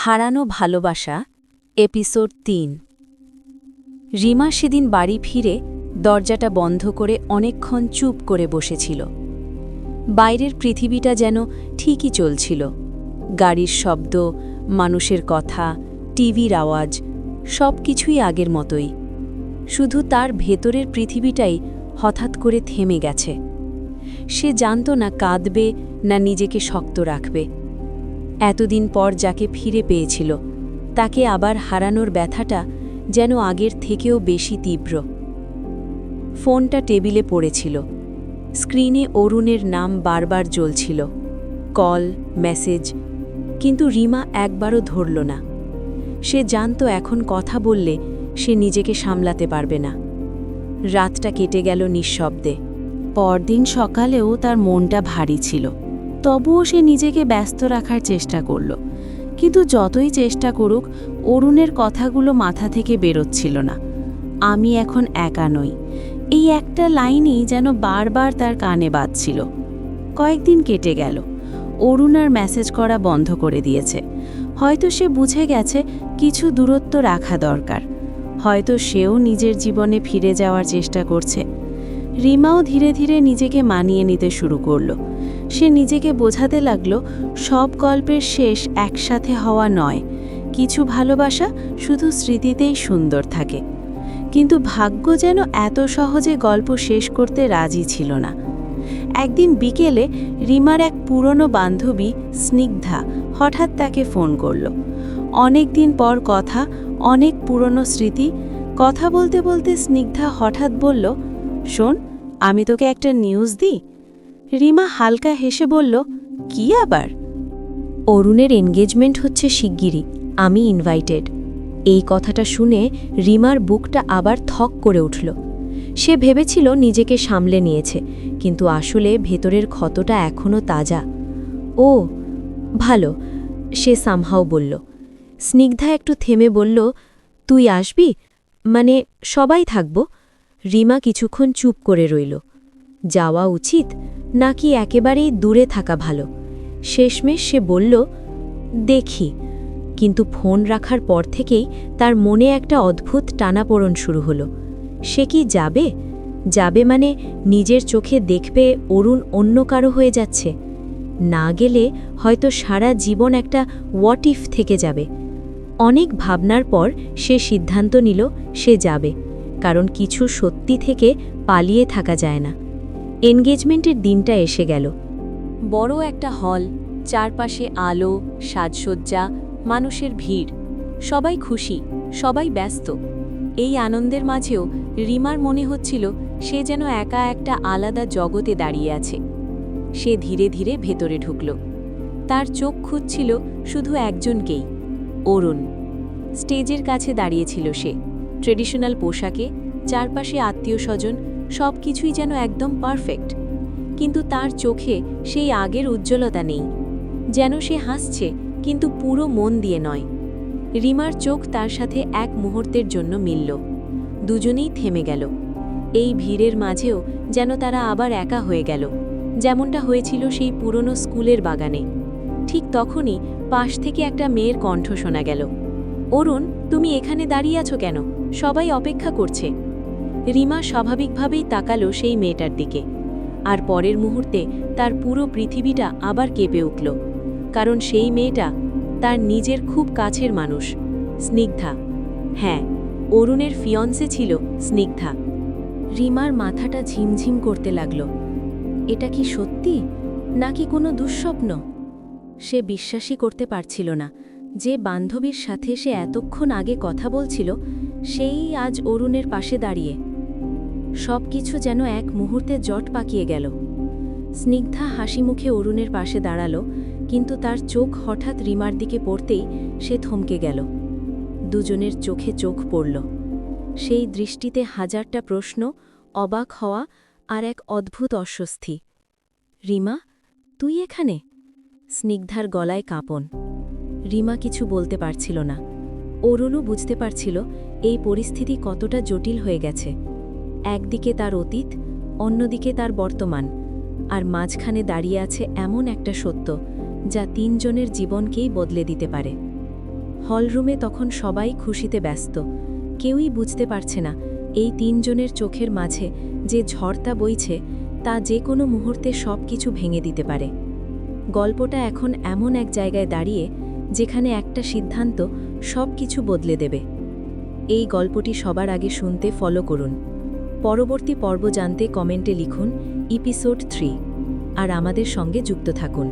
হারানো ভালোবাসা এপিসোড ৩। রিমা সেদিন বাড়ি ফিরে দরজাটা বন্ধ করে অনেকক্ষণ চুপ করে বসেছিল। বাইরের পৃথিবীটা যেন ঠিকই চলছিল। গাড়ির শব্দ, মানুষের কথা, টিভির আওয়াজ, সব কিছুই আগের মতোই। শুধু তার ভেতরের পৃথিবীটাই হঠাৎ করে থেমে গেছে। সে জানত না কাঁদবে না নিজেকে শক্ত রাখবে। এতদিন পর যাকে ফিরে পেয়েছিল তাকে আবার হারানোর ব্যথাটা যেন আগের থেকেও বেশি তীব্র। ফোনটা টেবিলে পড়েছিল। স্ক্রিনে অরুণের নাম বারবার জ্বলছিল, কল, মেসেজ, কিন্তু রিমা একবারও ধরল না। সে জানত এখন কথা বললে সে নিজেকে সামলাতে পারবে না। রাতটা কেটে গেল নিঃশব্দে। পরদিন সকালেও তার মনটা ভারী ছিল। তবুও সে নিজেকে ব্যস্ত রাখার চেষ্টা করল, কিন্তু যতই চেষ্টা করুক অরুণের কথাগুলো মাথা থেকে বেরোচ্ছিল না। আমি এখন একা নই, এই একটা লাইনই যেন বারবার তার কানে বাজছিল। কয়েকদিন কেটে গেল। অরুণ আর মেসেজ করা বন্ধ করে দিয়েছে। হয়তো সে বুঝে গেছে কিছু দূরত্ব রাখা দরকার। হয়তো সেও নিজের জীবনে ফিরে যাওয়ার চেষ্টা করছে। রিমাও ধীরে ধীরে নিজেকে মানিয়ে নিতে শুরু করল। সে নিজেকে বোঝাতে লাগল সব গল্পের শেষ একসাথে হওয়া নয়, কিছু ভালোবাসা শুধু স্মৃতিতেই সুন্দর থাকে। কিন্তু ভাগ্য যেন এত সহজে গল্প শেষ করতে রাজি ছিল না। একদিন বিকেলে রিমার এক পুরনো বান্ধবী স্নিগ্ধা হঠাৎ তাকে ফোন করল। অনেক দিন পর কথা, অনেক পুরনো স্মৃতি। কথা বলতে বলতে স্নিগ্ধা হঠাৎ বলল, শোন, আমি তোকে একটা নিউজ দিই। রিমা হালকা হেসে বলল, কি আবার? অরুণের এনগেজমেন্ট হচ্ছে শিগগিরই, আমি ইনভাইটেড। এই কথাটা শুনে রিমার বুকটা আবার থক করে উঠল। সে ভেবেছিল নিজেকে সামলে নিয়েছে, কিন্তু আসলে ভেতরের ক্ষতটা এখনও তাজা। ও ভালো, সে সামহাও বলল। স্নিগ্ধা একটু থেমে বলল, তুই আসবি? মানে সবাই থাকব? রিমা কিছুক্ষণ চুপ করে রইল। যাওয়া উচিত নাকি একেবারেই দূরে থাকা ভালো? শেষমেশ সে বলল, দেখি। কিন্তু ফোন রাখার পর থেকেই তার মনে একটা অদ্ভুত টানাপোড়ন শুরু হলো। সে কি যাবে? যাবে মানে নিজের চোখে দেখবে অরুণ অন্য কারো হয়ে যাচ্ছে। না গেলে হয়তো সারা জীবন একটা হোয়াট ইফ থেকে যাবে। অনেক ভাবনার পর সে সিদ্ধান্ত নিল সে যাবে, কারণ কিছু সত্যি থেকে পালিয়ে থাকা যায় না। এনগেজমেন্টের দিনটা এসে গেল। বড় একটা হল, চারপাশে আলো, সাজসজ্জা, মানুষের ভিড়। সবাই খুশি, সবাই ব্যস্ত। এই আনন্দের মাঝেও রিমার মনে হচ্ছিল সে যেন একা একটা আলাদা জগতে দাঁড়িয়ে আছে। সে ধীরে ধীরে ভেতরে ঢুকল। তার চোখ খুঁজছিল শুধু একজনকেই, অরুণ। স্টেজের কাছে দাঁড়িয়েছিল সে, ট্রেডিশনাল পোশাকে, চারপাশে আত্মীয়স্বজন, সব কিছুই যেন একদম পারফেক্ট। কিন্তু তার চোখে সেই আগের উজ্জ্বলতা নেই। যেন সে হাসছে, কিন্তু পুরো মন দিয়ে নয়। রিমার চোখ তার সাথে এক মুহূর্তের জন্য মিলল। দুজনেই থেমে গেল। এই ভিড়ের মাঝেও যেন তারা আবার একা হয়ে গেল, যেমনটা হয়েছিল সেই পুরনো স্কুলের বাগানে। ঠিক তখনই পাশ থেকে একটা মেয়ের কণ্ঠ শোনা গেল, অরুণ, তুমি এখানে দাঁড়িয়ে আছো কেন? সবাই অপেক্ষা করছে। রিমা স্বাভাবিকভাবেই তাকালো সেই মেয়েটার দিকে। আর পরের মুহূর্তে তার পুরো পৃথিবীটা আবার কেঁপে উঠল, কারণ সেই মেয়েটা তার নিজের খুব কাছের মানুষ, স্নিগ্ধা। হ্যাঁ, অরুণের ফিয়ন্সে ছিল স্নিগ্ধা। রিমার মাথাটা ঝিমঝিম করতে লাগল। এটা কি সত্যি নাকি কোনো দুঃস্বপ্ন? সে বিশ্বাসই করতে পারছিল না যে বান্ধবীর সাথে সে এতক্ষণ আগে কথা বলছিল সেই আজ অরুণের পাশে দাঁড়িয়ে। সব কিছু যেন এক মুহূর্তে জট পাকিয়ে গেল। স্নিগ্ধা হাসি মুখে অরুণের পাশে দাঁড়ালো, কিন্তু তার চোখ হঠাৎ রিমার দিকে পড়তেই সে থমকে গেল। দুজনের চোখে চোখ পড়ল। সেই দৃষ্টিতে হাজারটা প্রশ্ন, অবাক হওয়া আর এক অদ্ভুত অস্বস্তি। রিমা, তুই এখানে? স্নিগ্ধার গলায় কাঁপন। রিমা কিছু বলতে পারছিল না। অরুণও বুঝতে পারছিল এই পরিস্থিতি কতটা জটিল হয়ে গেছে। একদিকে তার অতীত, অন্যদিকে তার বর্তমান, আর মাঝখানে দাঁড়িয়ে আছে এমন একটা সত্য যা তিনজনের জীবনকেই বদলে দিতে পারে। হলরুমে তখন সবাই খুশিতে ব্যস্ত। কেউই বুঝতে পারছে না এই তিনজনের চোখের মাঝে যে ঝড়টা বইছে তা যে কোনো মুহূর্তে সব কিছু ভেঙে দিতে পারে। গল্পটা এখন এমন এক জায়গায় দাঁড়িয়ে যেখানে একটা সিদ্ধান্ত সব কিছু বদলে দেবে। এই গল্পটি সবার আগে শুনতে ফলো করুন। পরবর্তী পর্ব জানতে কমেন্টে লিখুন এপিসোড 3 আর আমাদের সঙ্গে যুক্ত থাকুন।